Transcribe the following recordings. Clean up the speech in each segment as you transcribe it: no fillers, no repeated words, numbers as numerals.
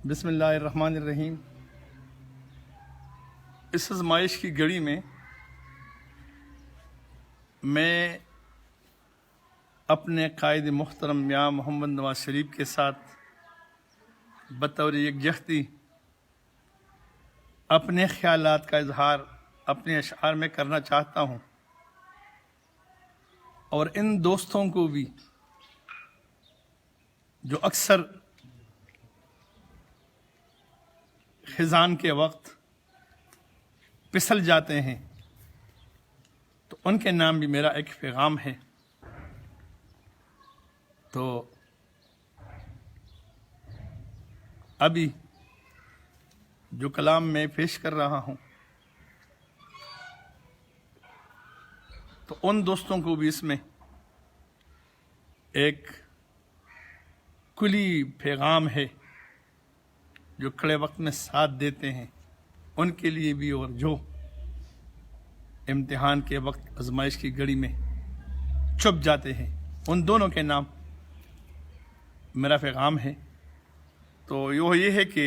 بسم اللہ الرحمن الرحیم۔ اس آزمائش کی گھڑی میں میں اپنے قائد محترم میاں محمد نواز شریف کے ساتھ بطور یکجہتی اپنے خیالات کا اظہار اپنے اشعار میں کرنا چاہتا ہوں، اور ان دوستوں کو بھی جو اکثر خزان کے وقت پسل جاتے ہیں، تو ان کے نام بھی میرا ایک پیغام ہے۔ تو ابھی جو کلام میں پیش کر رہا ہوں، تو ان دوستوں کو بھی اس میں ایک کلی پیغام ہے جو کڑے وقت میں ساتھ دیتے ہیں، ان کے لیے بھی، اور جو امتحان کے وقت آزمائش کی گھڑی میں چھپ جاتے ہیں، ان دونوں کے نام میرا پیغام ہے۔ تو یہ ہے کہ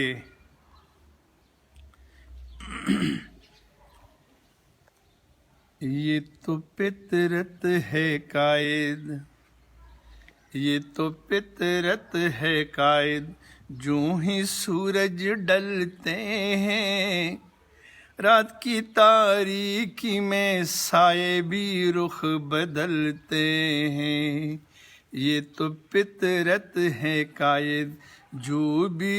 یہ تو فطرت ہے قائد، یہ تو فطرت ہے قائد، جو ہی سورج ڈلتے ہیں، رات کی تاریکی میں سائے بھی رخ بدلتے ہیں۔ یہ تو فطرت ہے قائد، جو بھی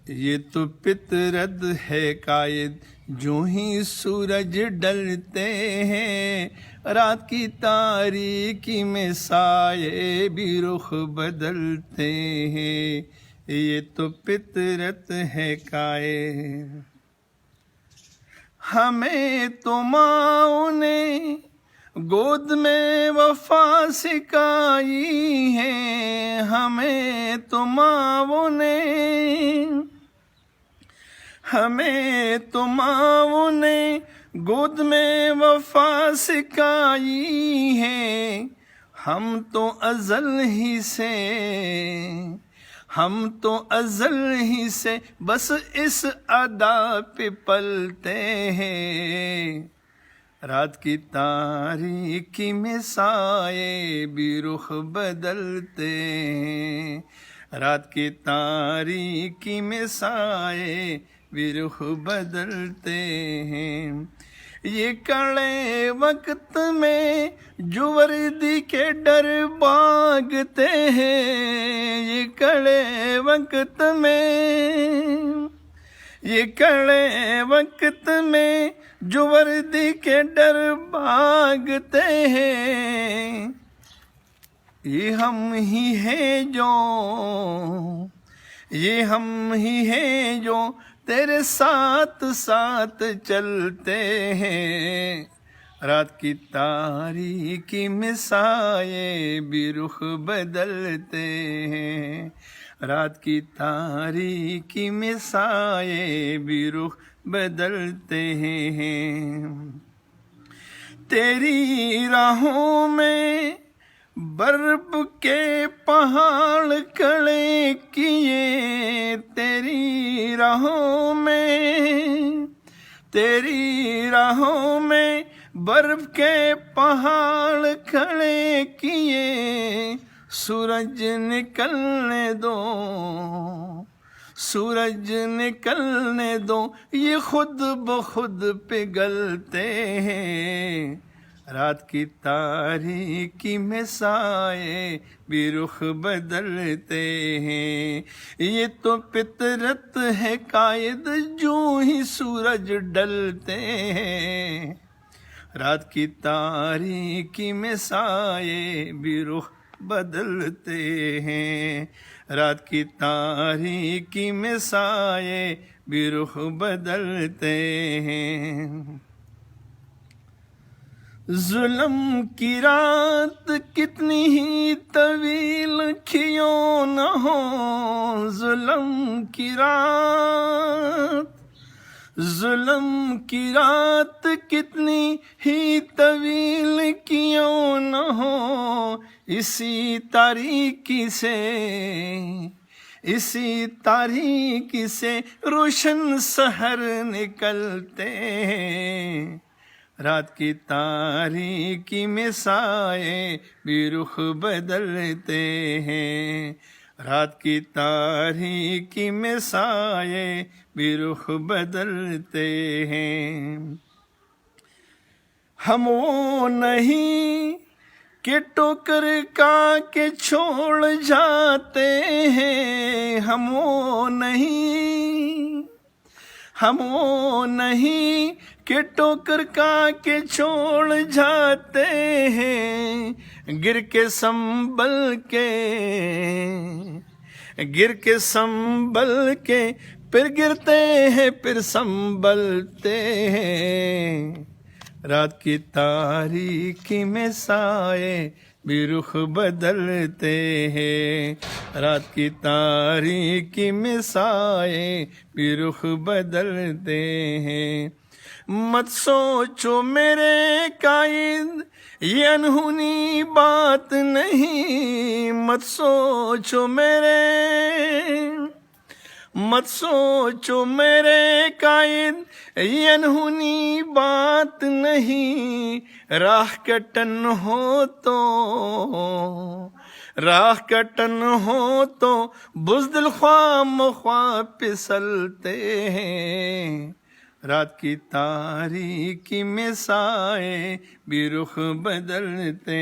یہ تو فطرت ہے قائد، جو ہی سورج ڈلتے ہیں، رات کی تاریکی میں سائے بھی رخ بدلتے ہیں۔ یہ تو فطرت ہے قائد۔ ہمیں تو ماؤں نے گود میں وفا سکھائی ہے، ہمیں تو ماؤں نے گود میں وفا سکھائی ہے۔ ہم تو ازل ہی سے بس اس ادا پہ پلتے ہیں، رات کی تاریکی میں سائے بھی رخ بدلتے ہیں، رات کی تاریکی میں سائے بھی رخ بدلتے ہیں۔ یہ کڑے وقت میں جو وردی کے ڈر بھاگتے ہیں، یہ کڑے وقت میں جو وردی کے ڈر بھاگتے ہیں، یہ ہم ہی ہیں جو تیرے ساتھ ساتھ چلتے ہیں، رات کی تاریکی میں سائے بھی رخ بدلتے ہیں، رات کی تاریکی میں سائے بھی رخ بدلتے ہیں۔ تیری راہوں میں برف کے پہاڑ کھڑے کیے، تیری راہوں میں برف کے پہاڑ کھڑے کیے، سورج نکلنے دو، یہ خود بخود پگھلتے ہیں، رات کی تاریکی میں سائے بھی رخ بدلتے ہیں۔ یہ تو فطرت ہے قائد، جو ہی سورج ڈلتے ہیں، رات کی تاریکی میں سائے بھی رخ بدلتے ہیں، رات کی تاریکی میں سائے بھی رخ بدلتے ہیں۔ ظلم کی رات کتنی ہی طویل کیوں نہ ہو، ظلم کی رات کتنی ہی طویل کیوں نہ ہو، اسی تاریکی سے اسی تاریکی سے روشن سحر نکلتے ہیں، رات کی تاریکی میں سائے بھی رخ بدلتے ہیں، رات کی تاریکی میں سائے بھی رخ بدلتے ہیں۔ ہم وہ نہیں کہ ٹوکر کا کے چھوڑ جاتے ہیں، ہم وہ نہیں کہ ٹوکر کا کے چھوڑ جاتے ہیں، گر کے سنبھل کے پھر گرتے ہیں پھر سنبھلتے ہیں، رات کی تاریکی میں سائے بھی رخ بدلتے ہیں، رات کی تاریکی میں سائے بھی رخ بدلتے ہیں۔ مت سوچو میرے قائد یہ انہونی بات نہیں، مت سوچو میرے قائد یہ انہونی بات نہیں، راہ کٹن ہو تو بزدل خواہ مخواہ پسلتے ہیں، رات کی تاریکی میں سائے بھی رخ بدلتے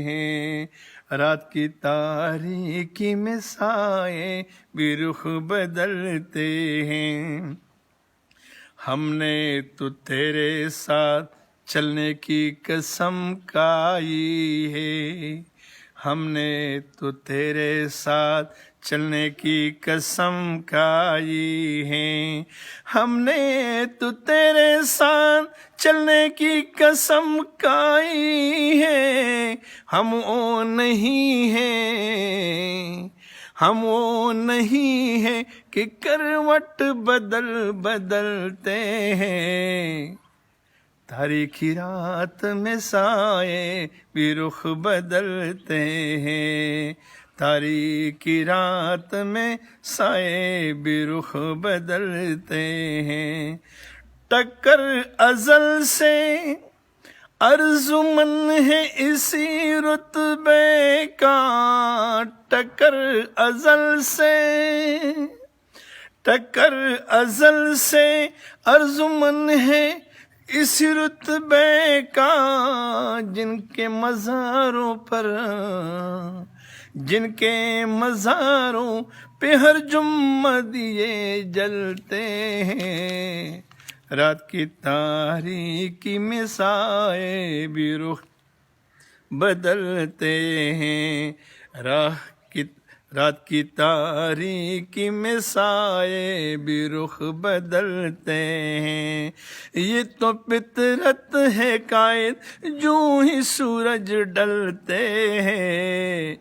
ہیں، رات کی تاریکی میں سائے بھی رخ بدلتے ہیں۔ ہم نے تو تیرے ساتھ چلنے کی قسم کھائی ہے، ہم نے تو تیرے ساتھ چلنے کی قسم کھائی ہے، ہم نے تو تیرے ساتھ چلنے کی قسم کھائی ہے، ہم وہ نہیں ہیں کہ کروٹ بدلتے ہیں، تاریکی رات میں سائے بھی رخ بدلتے ہیں، تاریکی رات میں سائے بھی رخ بدلتے ہیں۔ ٹکر ازل سے ارجمند ہے اسی رتبے کا، ٹکر ازل سے ارجمند ہے اس رتبے کا، جن کے مزاروں پہ ہر جمعہ دیے جلتے ہیں، رات کی تاریکی میں سائے بھی رخ بدلتے ہیں، رات کی تاریکی میں سائے بھی رخ بدلتے ہیں۔ یہ تو فطرت ہے قائد جو ہی سورج ڈلتے ہیں،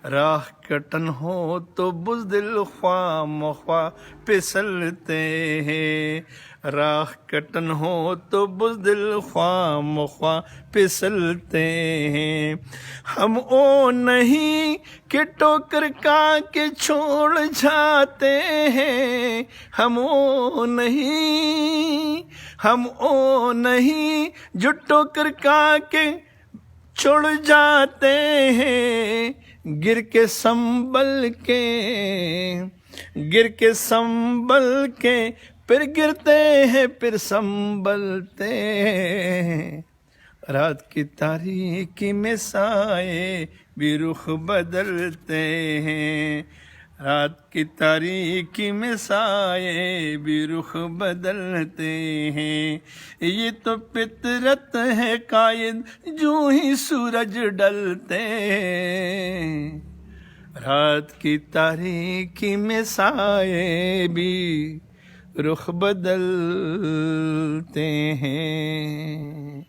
راہ کٹن ہو تو بزدل خواہ مخواہ پسلتے ہیں، راہ کٹن ہو تو بزدل خواہ مخواہ پسلتے ہیں۔ ہم وہ نہیں کہ ٹوکر کا کے چھوڑ جاتے ہیں، ہم وہ نہیں جو ٹوکر کا کے چھوڑ جاتے ہیں، گر کے سنبھل کے پھر گرتے ہیں پھر سنبھلتے ہیں، رات کی تاریکی میں سائے بھی رخ بدلتے ہیں، رات کی تاریکی میں سائے بھی رخ بدلتے ہیں۔ یہ تو فطرت ہے قائد جو ہی سورج ڈلتے ہیں، رات کی تاریکی میں سائے بھی رخ بدلتے ہیں۔